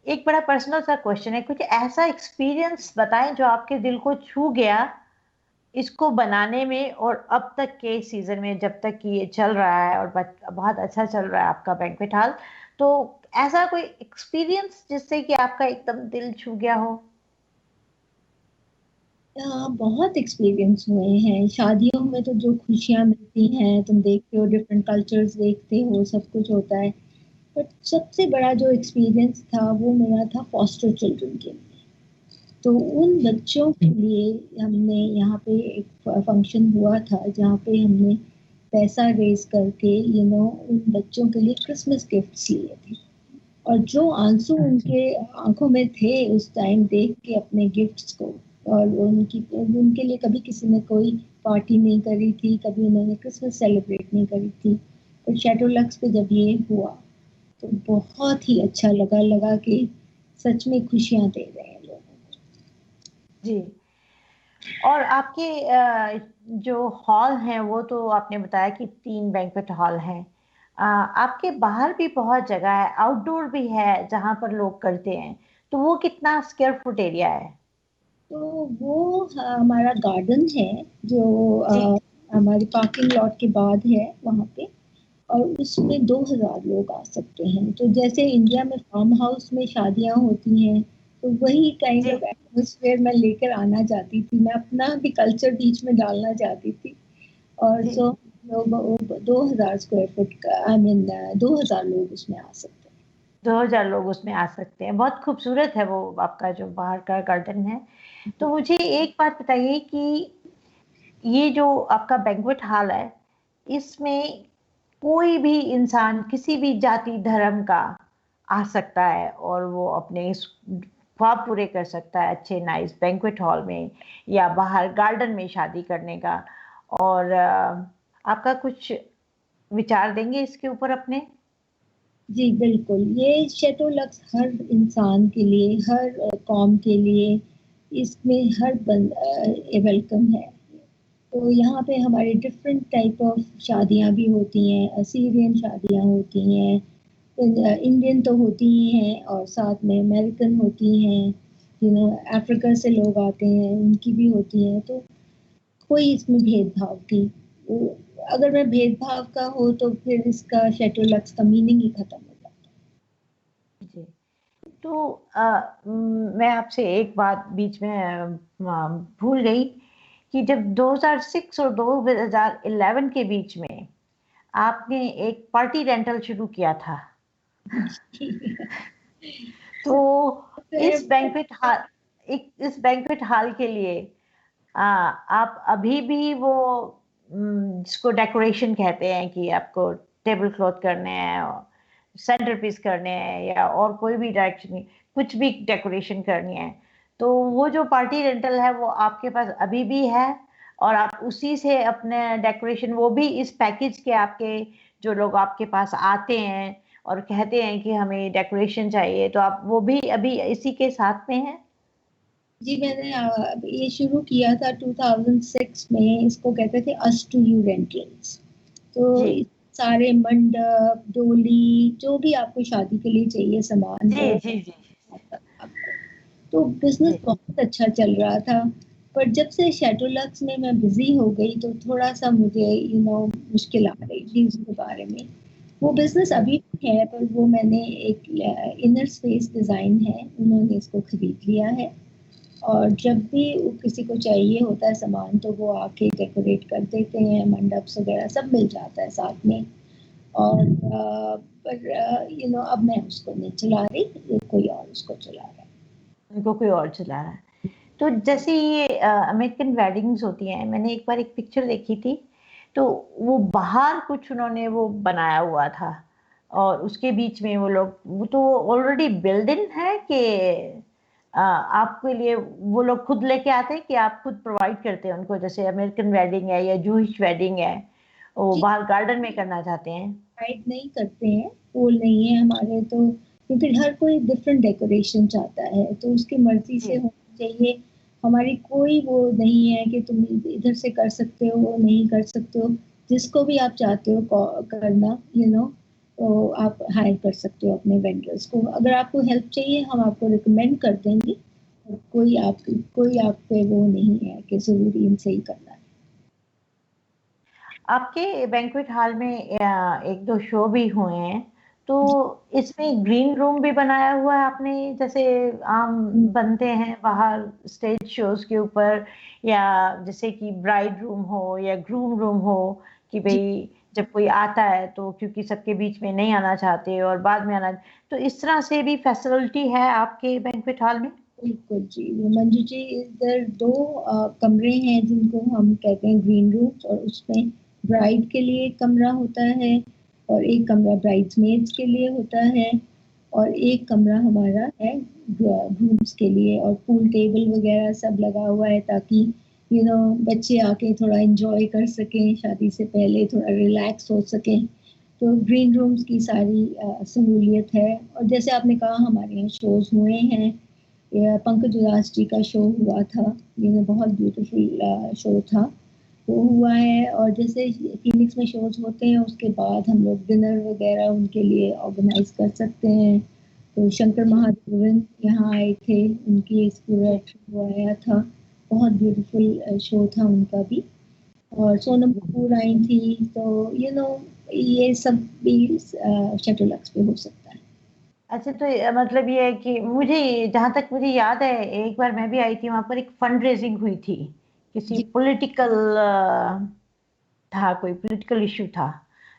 एक बड़ा पर्सनल सा क्वेश्चन है, कुछ ऐसा एक्सपीरियंस बताएं जो आपके दिल को छू गया इसको बनाने में, और अब तक के सीजन में जब तक कि ये चल रहा है और बहुत अच्छा चल रहा है आपका बैंक्वेट हॉल, तो ऐसा कोई एक्सपीरियंस जिससे कि आपका एकदम दिल छू गया हो? हैं। बहुत एक्सपीरियंस हुए हैं शादियों में, तो जो खुशियां मिलती हैं, तुम देखते हो डिफरेंट कल्चर्स, देखते हो सब कुछ होता है। बट सबसे बड़ा जो एक्सपीरियंस था वो मेरा था फॉस्टर चिल्ड्रन के लिए। तो उन बच्चों के लिए हमने यहाँ पे एक फंक्शन हुआ था जहाँ पे हमने पैसा रेज करके उन बच्चों के लिए क्रिसमस गिफ्ट्स लिए थे। और जो आंसू उनके आंखों में थे उस टाइम देख के अपने गिफ्ट्स को, और उनके लिए कभी किसी ने कोई पार्टी नहीं करी थी, कभी उन्होंने क्रिसमस सेलिब्रेट नहीं करी थी, और शैडोलक्स पे जब ये हुआ तो बहुत ही अच्छा लगा कि सच में खुशियां दे रहे हैं लोग। जी। और आपके जो हॉल हैं वो तो आपने बताया कि 3 बैंक्वेट हॉल हैं। आपके बाहर भी बहुत जगह है, आउटडोर भी है जहां पर लोग करते हैं, तो वो कितना स्क्वायर फुट एरिया है? तो वो हमारा गार्डन है जो जी। हमारे पार्किंग लॉट के बाद है वहाँ पे, और उसमें 2000 लोग आ सकते हैं। तो जैसे इंडिया में फार्म हाउस में शादियां होती हैं, तो वही काइंड जी। ऑफ एटमोसफेयर मैं लेकर आना चाहती थी, मैं अपना भी कल्चर बीच में डालना चाहती थी। और जी। सो लोग 2000 स्क्वायर फुट का, आई मीन 2000 लोग उसमें आ सकते 2000 लोग उसमें आ सकते हैं, बहुत खूबसूरत है वो आपका जो बाहर का गार्डन है। तो हैं। मुझे एक बात बताइए कि ये जो आपका बैंक्वेट हॉल है, इसमें कोई भी इंसान किसी भी जाति धर्म का आ सकता है और वो अपने इस ख्वाब पूरे कर सकता है अच्छे नाइस बैंक्वेट हॉल में या बाहर गार्डन में शादी करने का। और आपका कुछ विचार देंगे इसके ऊपर अपने? जी बिल्कुल, ये शेटोलक्स हर इंसान के लिए, हर कौम के लिए, इसमें हर वेलकम है। तो यहाँ पे हमारे डिफरेंट टाइप ऑफ शादियाँ भी होती हैं, असीरियन शादियाँ होती हैं, इंडियन तो होती ही हैं और साथ में अमेरिकन होती हैं, अफ्रीका से लोग आते हैं उनकी भी होती हैं। तो कोई इसमें भेदभाव की अगर मैं भेदभाव का हो तो फिर इसका शेट्रोलक्स का मीनिंग ही खत्म हो जाता है जी। तो मैं आपसे एक बात बीच में भूल गई कि जब 2006 और 2011 के बीच में आपने एक पार्टी रेंटल शुरू किया था, है। तो तो इस बैंक्वेट हॉल के लिए आप अभी भी वो जिसको डेकोरेशन कहते हैं कि आपको टेबल क्लॉथ करने हैं, सेंटर पीस करने हैं या और कोई भी डायरेक्शन, कुछ भी डेकोरेशन करनी है, तो वो जो पार्टी रेंटल है वो आपके पास अभी भी है और आप उसी से अपने डेकोरेशन, वो भी इस पैकेज के आपके, जो लोग आपके पास आते हैं और कहते हैं कि हमें डेकोरेशन चाहिए, तो आप वो भी अभी इसी के साथ में है? जी, मैंने ये शुरू किया था 2006 में। इसको कहते थे अस टू यू रेंटल्स। तो जी सारे मंडप, डोली, जो भी आपको शादी के लिए चाहिए सामान जी वो जी जी आता था आपको। तो बिजनेस जी बहुत अच्छा चल रहा था। पर जब से शेट्रोलक्स में मैं बिजी हो गई तो थोड़ा सा मुझे मुश्किल आ रही थी उसके बारे में। वो बिजनेस जी अभी भी है, पर वो मैंने एक इनर स्पेस डिजाइन है, उन्होंने इसको खरीद लिया है। और जब भी किसी को चाहिए होता है सामान तो वो आके डेकोरेट कर देते हैं, मंडप वगैरह सब मिल जाता है साथ में। और पर अब मैं उसको नहीं चला रही, कोई और उसको चला रहा है। उनको कोई और चला रहा है। तो जैसे ये अमेरिकन वेडिंग्स होती हैं, मैंने एक बार एक पिक्चर देखी थी, तो वो बाहर कुछ उन्होंने वो बनाया हुआ था और उसके बीच में वो लोग, वो तो ऑलरेडी बिल्ड इन है कि आपके लिए वो लोग खुद लेके आते हैं कि आप खुद प्रोवाइड करते हैं उनको, जैसे अमेरिकन वेडिंग है या जूहिश वेडिंग है, वो जी, बाहर गार्डन में करना चाहते हैं? गाइड नहीं करते हैं, फूल नहीं है हमारे तो, क्योंकि हर कोई डिफरेंट डेकोरेशन चाहता है तो उसकी मर्जी से जी होना चाहिए। हमारी कोई वो नहीं है कि तुम इधर से कर सकते हो, वो नहीं कर सकते हो। जिसको भी आप चाहते हो करना, तो आप हायर कर सकते हो अपने वेंडर्स को। अगर आपको हेल्प चाहिए हम आपको रिकमेंड कर देंगे। और कोई आप पे वो नहीं है कि जरूरी इनसे ही करना है। आपके बैंक्वेट हॉल में एक दो शो भी हुए हैं, तो इसमें ग्रीन रूम भी बनाया हुआ है आपने, जैसे आम बनते हैं बाहर स्टेज शोज के ऊपर, या जैसे कि ब्राइड रूम हो या ग्रूम रूम हो, कि जी, भाई जब कोई आता है तो क्योंकि सबके बीच में नहीं आना चाहते और बाद में आना, तो इस तरह से भी फैसिलिटी है आपके बैंक्वेट हॉल में? बिल्कुल जी। वो मंजू जी, इधर दो कमरे हैं जिनको हम कहते हैं ग्रीन रूम्स, और उसमें ब्राइड के लिए एक कमरा होता है और एक कमरा ब्राइड्समेड्स के लिए होता है और एक कमरा हमारा है ग्रूम्स के लिए। और पूल टेबल वगैरह सब लगा हुआ है ताकि बच्चे आके थोड़ा एंजॉय कर सकें, शादी से पहले थोड़ा रिलैक्स हो सकें। तो ग्रीन रूम्स की सारी सहूलियत है। और जैसे आपने कहा हमारे यहाँ शोज हुए हैं, पंकज उधास जी का शो हुआ था, बहुत ब्यूटीफुल शो था वो हुआ है। और जैसे फीनिक्स में शोज होते हैं उसके बाद हम लोग डिनर वगैरह उनके लिए ऑर्गेनाइज कर सकते हैं। तो शंकर जी महादेवन यहाँ आए थे, उनकी इस पूरा जी शो आया था, बहुत ब्यूटीफुल शो था उनका भी। और सोनम जी। कपूर आई थी। तो ये सब भी शटलक्स पे हो सकता है। अच्छा, तो मतलब ये है कि मुझे, जहां तक मुझे याद है, एक बार मैं भी आई थी, वहां पर एक फंड रेजिंग हुई थी, किसी जी, पॉलिटिकल था, कोई पॉलिटिकल इशू था।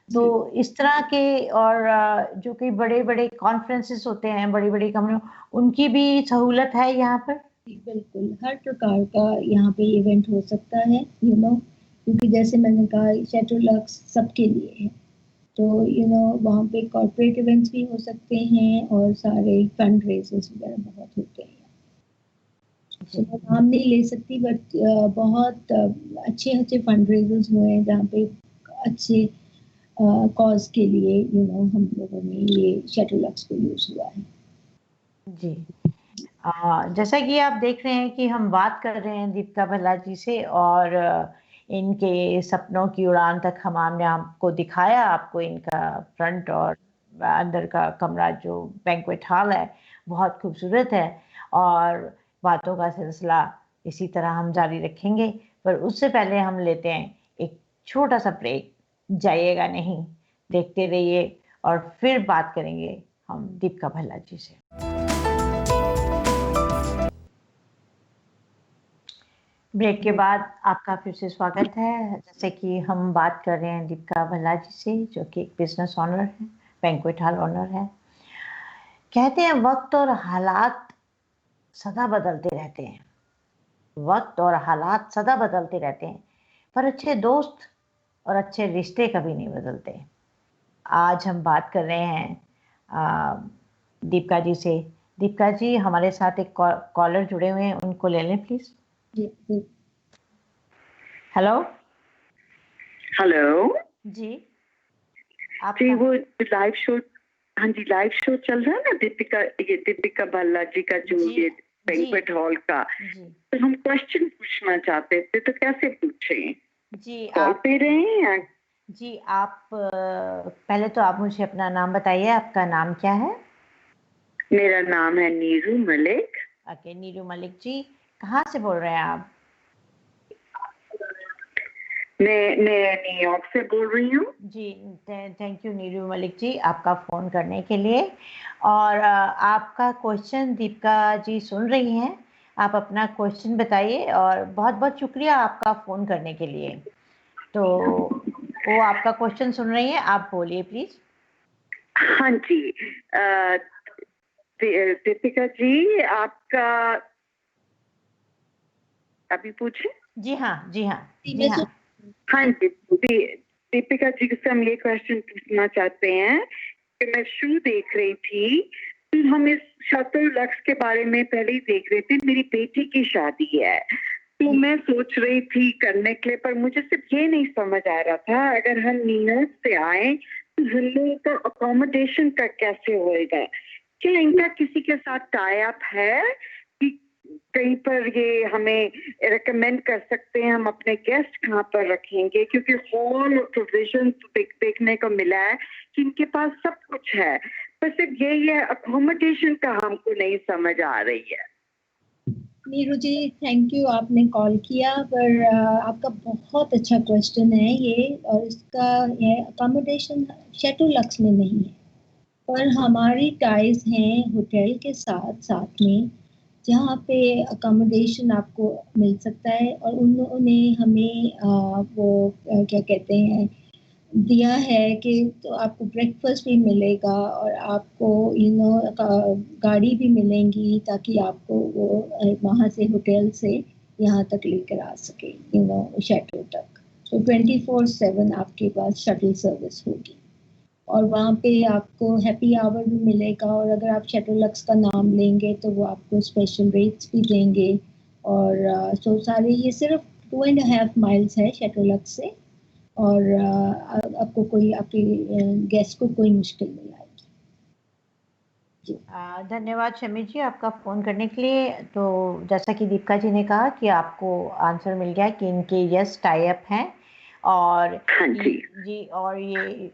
तो जी, इस तरह के और जो कि बड़े बड़े कॉन्फ्रेंसेस होते हैं बड़ी बड़ी कंपनियों, उनकी भी सहूलत है यहाँ पर? बिल्कुल हर प्रकार का यहाँ पे इवेंट हो सकता है। क्योंकि जैसे मैंने कहा शेट्रोलक्स सबके लिए है। तो वहाँ पे कॉर्पोरेट इवेंट्स भी हो सकते हैं और सारे फंड रेजर्स वगैरह बहुत होते हैं। जी। तो मैं नाम नहीं ले सकती, बट बहुत अच्छे अच्छे फंड रेजर्स हुए हैं जहाँ पे अच्छे कॉज के लिए हम लोगों ने ये शेट्रोलक्स को यूज हुआ है। जी। जैसा कि आप देख रहे हैं कि हम बात कर रहे हैं दीपिका भल्ला जी से, और इनके सपनों की उड़ान तक हमने आपको दिखाया, आपको इनका फ्रंट और अंदर का कमरा जो बैंक्वेट हॉल है बहुत खूबसूरत है, और बातों का सिलसिला इसी तरह हम जारी रखेंगे। पर उससे पहले हम लेते हैं एक छोटा सा ब्रेक। जाइएगा नहीं, देखते रहिए और फिर बात करेंगे हम दीपिका भल्ला जी से। ब्रेक के बाद आपका फिर से स्वागत है। जैसे कि हम बात कर रहे हैं दीपिका भल्ला जी से, जो कि एक बिजनेस ऑनर है, बैंक्वेट हॉल ऑनर है। कहते हैं वक्त और हालात सदा बदलते रहते हैं, वक्त और हालात सदा बदलते रहते हैं, पर अच्छे दोस्त और अच्छे रिश्ते कभी नहीं बदलते। आज हम बात कर रहे हैं दीपिका जी से। दीपिका जी, हमारे साथ एक कॉलर जुड़े हुए हैं, उनको ले लें प्लीज। हेलो। हेलो जी जी, वो लाइव शो, हाँ जी, लाइव शो चल रहा है ना दीपिका भल्ला जी का, जो ये बैंक्वेट हॉल का। तो हम क्वेश्चन पूछना चाहते थे, तो कैसे पूछें? जी कॉल पे रहे हैं? जी आप पहले तो आप मुझे अपना नाम बताइए, आपका नाम क्या है? मेरा नाम है नीरू मलिक। ओके, नीरू मलिक जी, कहाँ से बोल रहे हैं आप? मैं न्यूयॉर्क से बोल रही हूँ जी। थैंक यू नीरू मलिक जी, आपका फ़ोन करने के लिए। और आपका क्वेश्चन दीपिका जी सुन रही हैं, आप अपना क्वेश्चन बताइए। और बहुत बहुत शुक्रिया आपका फ़ोन करने के लिए। तो वो आपका क्वेश्चन सुन रही हैं, आप बोलिए प्लीज। हाँ जी, दीपिका जी, आपका अभी पूछे? जी हाँ, जी हाँ, जी हाँ। हाँ जी, दीपिका जी से हम ये क्वेश्चन पूछना चाहते हैं कि मैं शो देख रही थी, तो हम इस शटल लक्स के बारे में पहले ही देख रहे थे। मेरी बेटी की शादी है, तो मैं सोच रही थी करने के लिए, पर मुझे सिर्फ ये नहीं समझ आ रहा था, अगर हम न्यूयॉर्क से आए तो हम लोगों का अकोमोडेशन का कैसे होएगा? क्या इनका किसी के साथ टाई अप है कि कहीं पर ये हमें रेकमेंड कर सकते हैं हम अपने गेस्ट कहाँ पर रखेंगे? क्योंकि हॉल और प्रोविजन देखने को मिला है कि इनके पास सब कुछ है, पर सिर्फ ये अकोमोडेशन का हमको नहीं समझ आ रही है। नीरू जी, थैंक यू, आपने कॉल किया। पर आपका बहुत अच्छा क्वेश्चन है ये, और इसका ये अकोमोडेशन शटल लक्स में नहीं है, पर हमारी टाइज हैं होटल के साथ साथ में, जहाँ पे अकोमोडेशन आपको मिल सकता है। और उन्होंने हमें वो क्या कहते हैं दिया है कि तो आपको ब्रेकफास्ट भी मिलेगा और आपको गाड़ी भी मिलेंगी, ताकि आपको वो वहाँ से होटल से यहाँ तक लेकर आ सके, शटल तक। तो 24/7 आपके पास शटल सर्विस होगी, और वहाँ पे आपको हैप्पी आवर भी मिलेगा। और अगर आप शटल लक्स का नाम लेंगे तो वो आपको स्पेशल रेट्स भी देंगे। और सो सारे ये सिर्फ 2.5 माइल्स है शटल लक्स से, और आपको कोई आपके गेस्ट को कोई मुश्किल नहीं आएगी। धन्यवाद शमी जी आपका फ़ोन करने के लिए। तो जैसा कि दीपिका जी ने कहा कि आपको आंसर मिल गया कि इनके यस टाई अप हैं, और जी, और ये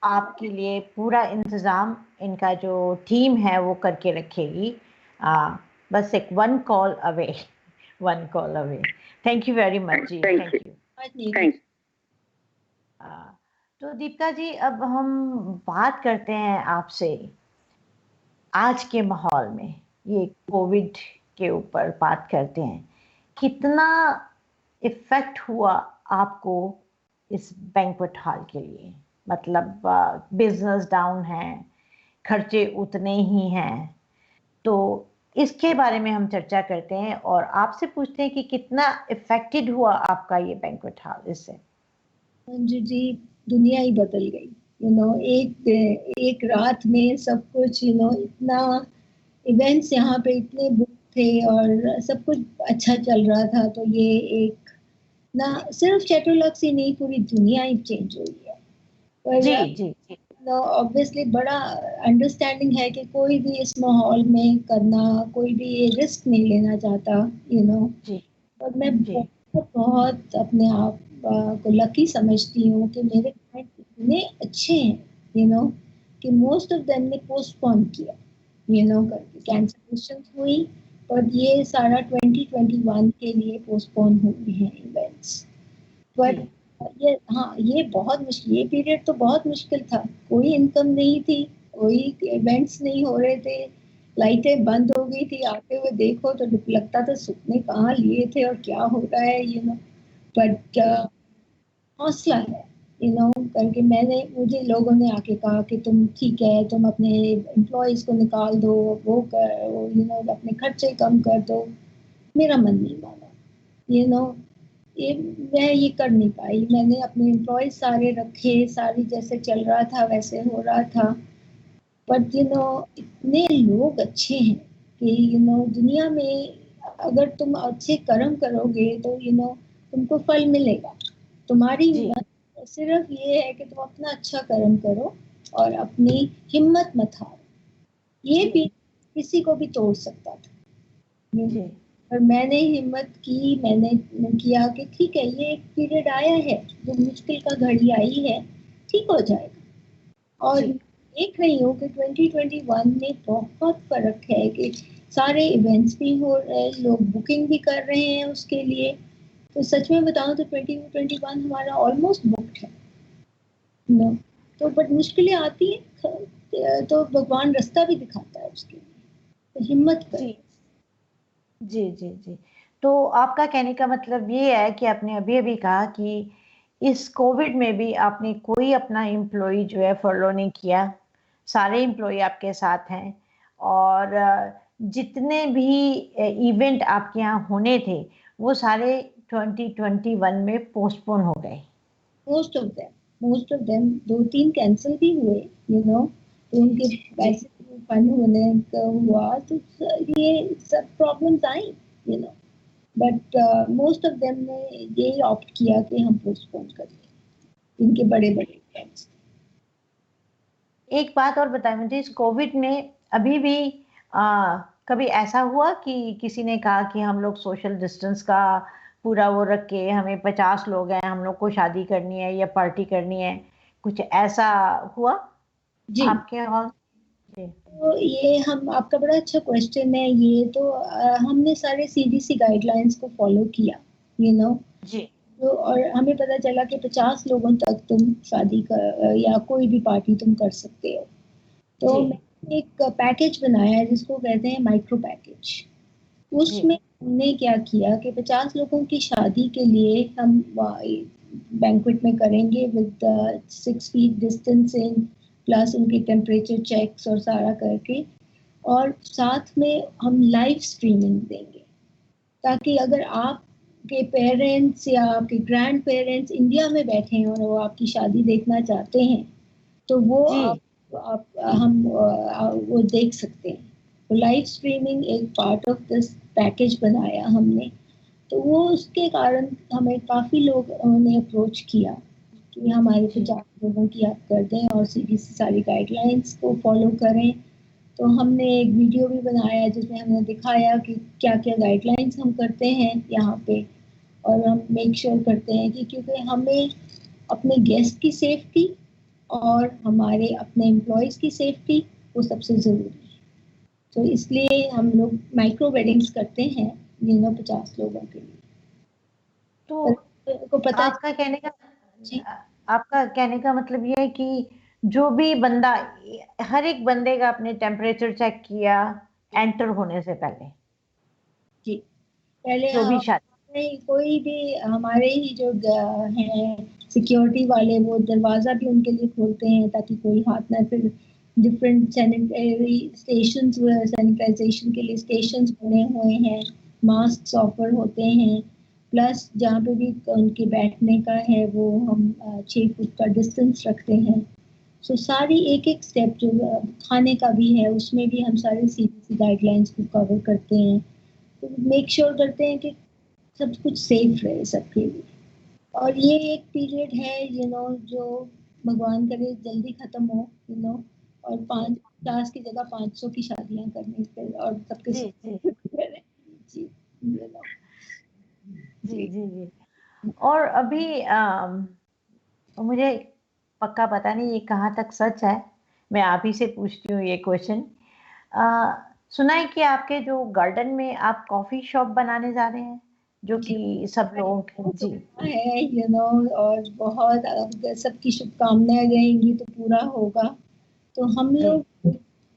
आपके लिए पूरा इंतज़ाम इनका जो टीम है वो करके रखेगी। बस एक one call away. Thank you very much जी, थैंक यू। तो दीपिका जी, अब हम बात करते हैं आपसे आज के माहौल में, ये कोविड के ऊपर बात करते हैं। कितना इफेक्ट हुआ आपको इस बैंक्वेट हॉल के लिए? मतलब बिजनेस डाउन है, खर्चे उतने ही हैं, तो इसके बारे में हम चर्चा करते हैं और आपसे पूछते हैं कि कितना इफेक्टेड हुआ आपका ये बैंक्वेट हॉल इससे। जी, दुनिया ही बदल गई। एक रात में सब कुछ, इतना इवेंट्स यहाँ पे इतने बुक थे और सब कुछ अच्छा चल रहा था। तो ये एक ना सिर्फ शटल लक्स ही नहीं, पूरी दुनिया ही चेंज हुई है। पर जी ऑब्वियसली बड़ा अंडरस्टैंडिंग है कि कोई भी इस माहौल में करना, कोई भी ये रिस्क नहीं लेना चाहता, और मैं बहुत अपने आप को लकी समझती हूँ कि मेरे क्लाइंट इतने अच्छे हैं, कि मोस्ट ऑफ देम ने पोस्टपोन किया, करके कैंसलेशन हुई, पर ये सारा 2021 के लिए पोस्टपोन हुए हैं इवेंट्स। बट ये बहुत मुश्किल, ये पीरियड तो बहुत मुश्किल था, कोई इनकम नहीं थी, कोई इवेंट्स नहीं हो रहे थे, लाइटें बंद हो गई थी, आते हुए देखो तो लगता था सुपने कहाँ लिए थे और क्या हो रहा है, बट हौसला है, करके मुझे लोगों ने आके कहा कि तुम ठीक है, तुम अपने एम्प्लॉयज को निकाल दो, वो कर, अपने खर्चे कम कर दो। मेरा मन नहीं माना, ये मैं ये कर नहीं पाई। मैंने अपने एम्प्लॉयज सारे रखे, सारी जैसे चल रहा था वैसे हो रहा था, बट इतने लोग अच्छे हैं कि दुनिया में अगर तुम अच्छे कर्म करोगे तो तुमको फल मिलेगा। तुम्हारी सिर्फ ये है कि तुम अपना अच्छा कर्म करो और अपनी हिम्मत मत हारो। ये भी किसी को भी तोड़ सकता था, और मैंने हिम्मत की, मैंने किया कि ठीक है, ये एक पीरियड आया है, जो मुश्किल का घड़ी आई है, ठीक हो जाएगा। और देख रही हूँ कि 2021 में बहुत फर्क है कि सारे इवेंट्स भी हो रहे हैं, लोग बुकिंग भी कर रहे हैं उसके लिए। तो सच में बताऊं तो 2021 हमारा ऑलमोस्ट बुक्ड है, तो बट मुश्किलें आती है तो भगवान रास्ता भी दिखाता है उसके लिए, तो हिम्मत करें। जी जी जी। तो आपका कहने का मतलब ये है कि आपने अभी अभी कहा कि इस कोविड में भी आपने कोई अपना एम्प्लॉय जो है फॉलो नहीं किया, सारे एम्प्लॉय आपके साथ हैं, और जितने भी इवेंट आपके यहाँ होने थे वो सारे 2021 में पोस्टपोन हो गए। मोस्ट ऑफ देम 2-3 कैंसिल भी हुए, तो उनके पैसे फंड होने का हुआ, तो ये सब problems I, but most of them ने यही ऑप्ट किया कि हम पोस्टपोन करें इनके बड़े बड़े इवेंट्स। एक बात और बताएं मुझे, इस कोविड में अभी भी कभी ऐसा हुआ कि किसी ने कहा कि हम लोग सोशल डिस्टेंस का पूरा वो रख के, हमें 50 लोग हैं, हम लोग को शादी करनी है या पार्टी करनी है, कुछ ऐसा हुआ जी, आपके हॉल? तो ये आपका बड़ा अच्छा क्वेश्चन है ये, तो हमने सारे CDC गाइडलाइंस को फॉलो किया, जी तो और हमें पता चला कि 50 लोगों तक तुम शादी कर या कोई भी पार्टी तुम कर सकते हो। तो मैंने एक पैकेज बनाया है जिसको कहते हैं माइक्रो पैकेज। उसमें हमने क्या किया कि 50 लोगों की शादी के लिए हम बैंक्वेट में करेंगे विद 6 फीट डिस्टेंसिंग, प्लस उनके टेम्परेचर चेक्स और सारा करके, और साथ में हम लाइव स्ट्रीमिंग देंगे, ताकि अगर आपके पेरेंट्स या आपके ग्रैंड पेरेंट्स इंडिया में बैठे हैं और वो आपकी शादी देखना चाहते हैं तो वो वो देख सकते हैं। तो लाइव स्ट्रीमिंग एक पार्ट ऑफ दिस पैकेज बनाया हमने, तो वो उसके कारण हमें काफ़ी लोगों ने अप्रोच किया कि हमारे 50 लोगों की आप कर दें और CDC सारी गाइडलाइंस को फॉलो करें। तो हमने एक वीडियो भी बनाया जिसमें हमने दिखाया कि क्या क्या गाइडलाइंस हम करते हैं यहाँ पे, और हम मेक श्योर करते हैं कि क्योंकि हमें अपने गेस्ट की सेफ्टी और हमारे अपने एम्प्लॉयज़ की सेफ्टी वो सबसे ज़रूरी है। तो इसलिए हम लोग माइक्रो वेडिंग्स करते हैं 50 लोगों के लिए। तो को पता आपका कहने का मतलब ये है कि जो भी बंदा, हर एक बंदे का अपने टेम्परेचर चेक किया एंटर होने से पहले? जी, पहले जो भी शादी, कोई भी हमारे ही जो हैं सिक्योरिटी वाले, वो दरवाज़ा भी उनके लिए खोलते हैं ताकि कोई हाथ ना, फिर डिफरेंट सैनिटरी स्टेशंस, सैनिटाइजेशन के लिए स्टेशंस बने हुए हैं, मास्क ऑफर होते हैं, प्लस जहाँ पे भी उनके बैठने का है वो हम 6 फुट का डिस्टेंस रखते हैं। सो सारी एक एक स्टेप, जो खाने का भी है उसमें भी हम सारी CDC गाइडलाइंस को कवर करते हैं, तो मेक श्योर करते हैं कि सब कुछ सेफ रहे सबके लिए। और ये एक पीरियड है जो भगवान करे जल्दी खत्म हो, और 50 की जगह 500 की शादियां करने पे और सबके जी जी जी जी जी। और अभी मुझे पक्का पता नहीं ये कहाँ तक सच है, मैं आप ही से पूछती हूँ ये क्वेश्चन। सुना है कि आपके जो गार्डन में आप कॉफी शॉप बनाने जा रहे हैं, जो जी कि सब लोग जी है, और बहुत अगर सबकी शुभकामनाएं रहेंगी तो पूरा होगा। तो हम जी लोग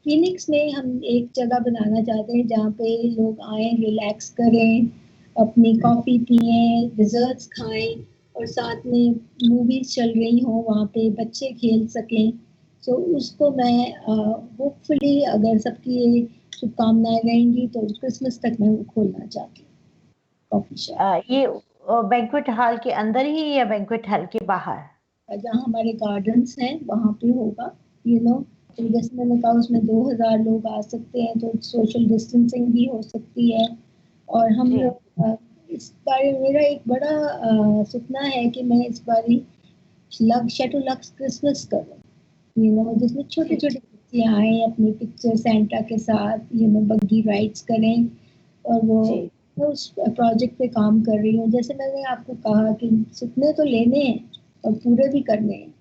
फिनिक्स में हम एक जगह बनाना चाहते हैं जहाँ पे लोग आए, रिलैक्स करें, अपनी कॉफ़ी पिए, डिजर्ट्स खाएं, और साथ में मूवीज चल रही हो, वहाँ पे बच्चे खेल सकें। तो उसको मैं होपफुली अगर सबकी शुभकामनाएं रहेंगी तो क्रिसमस तक मैं वो खोलना चाहती हूँ, कॉफ़ी शॉप। ये बैंक्वेट हॉल के अंदर ही या बैंक्वेट हॉल के बाहर? जहाँ हमारे गार्डन्स हैं वहाँ पे होगा, तो जी जैसे मैंने कहा उसमें 2000 लोग आ सकते हैं, तो सोशल डिस्टेंसिंग भी हो सकती है। और हम जी लोग इस बार मेरा एक बड़ा सपना है कि मैं इस बार शैटो लक्स क्रिसमस करूँ, जिसमें छोटे जी छोटे बच्चे आए अपनी पिक्चर सेंटा के साथ, बग्गी राइड्स करें। और वो जी मैं उस प्रोजेक्ट पे काम कर रही हूँ। जैसे मैंने आपको कहा कि सपने तो लेने हैं और पूरे भी करने हैं,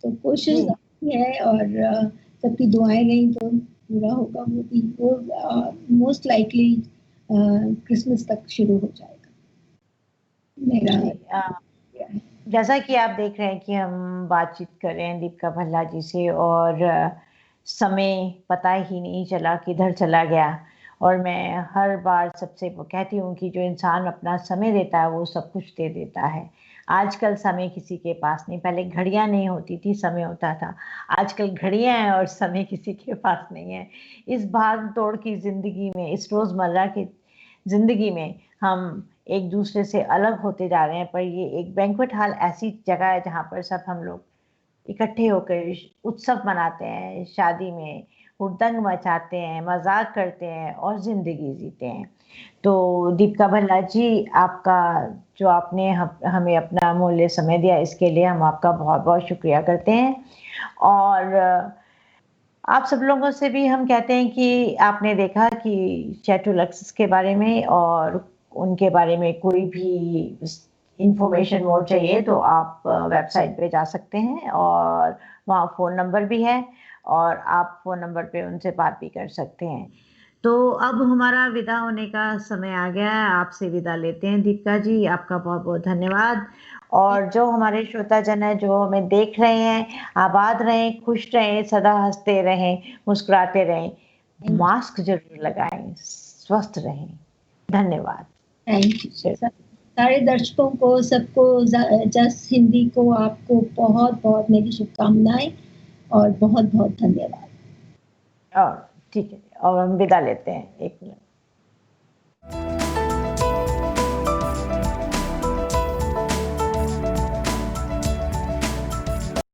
तो जी कोशिश जारी है, और सबकी दुआएं रही तो पूरा होगा। वो भी वो मोस्ट लाइकली क्रिसमस तक शुरू हो जाएगा मेरा। जी जैसा कि आप देख रहे हैं कि हम बातचीत कर रहे हैं दीपिका भल्ला जी से, और समय पता ही नहीं चला किधर चला गया। और मैं हर बार सबसे वो कहती हूँ कि जो इंसान अपना समय देता है वो सब कुछ दे देता है। आजकल समय किसी के पास नहीं, पहले घड़ियां नहीं होती थी, समय होता था। आजकल घड़ियां हैं और समय किसी के पास नहीं है। इस भाग दौड़ की जिंदगी में, इस रोजमर्रा की जिंदगी में हम एक दूसरे से अलग होते जा रहे हैं। पर ये एक बैंक्वेट हॉल ऐसी जगह है जहाँ पर सब हम लोग इकट्ठे होकर उत्सव मनाते हैं, शादी में हुड़दंग मचाते हैं, मजाक करते हैं और जिंदगी जीते हैं। तो दीपिका भल्ला जी, आपका जो आपने हमें अपना अमूल्य समय दिया, इसके लिए हम आपका बहुत बहुत शुक्रिया करते हैं। और आप सब लोगों से भी हम कहते हैं कि आपने देखा कि चैटुलक्स के बारे में और उनके बारे में कोई भी इंफॉर्मेशन मोर चाहिए तो आप वेबसाइट पे जा सकते हैं, और वहाँ फ़ोन नंबर भी है, और आप फ़ोन नंबर पे उनसे बात भी कर सकते हैं। तो अब हमारा विदा होने का समय आ गया है, आपसे विदा लेते हैं। दीपिका जी, आपका बहुत बहुत धन्यवाद। और जो हमारे श्रोताजन है जो हमें देख रहे हैं, आबाद रहें, खुश रहें, सदा हंसते रहें, मुस्कुराते रहें, मास्क जरूर लगाएं, स्वस्थ रहें। धन्यवाद। थैंक यू सारे दर्शकों को, सबको, जस हिंदी को, आपको बहुत बहुत मेरी शुभकामनाएं और बहुत बहुत धन्यवाद। और ठीक है, और हम विदा लेते हैं, 1 मिनट।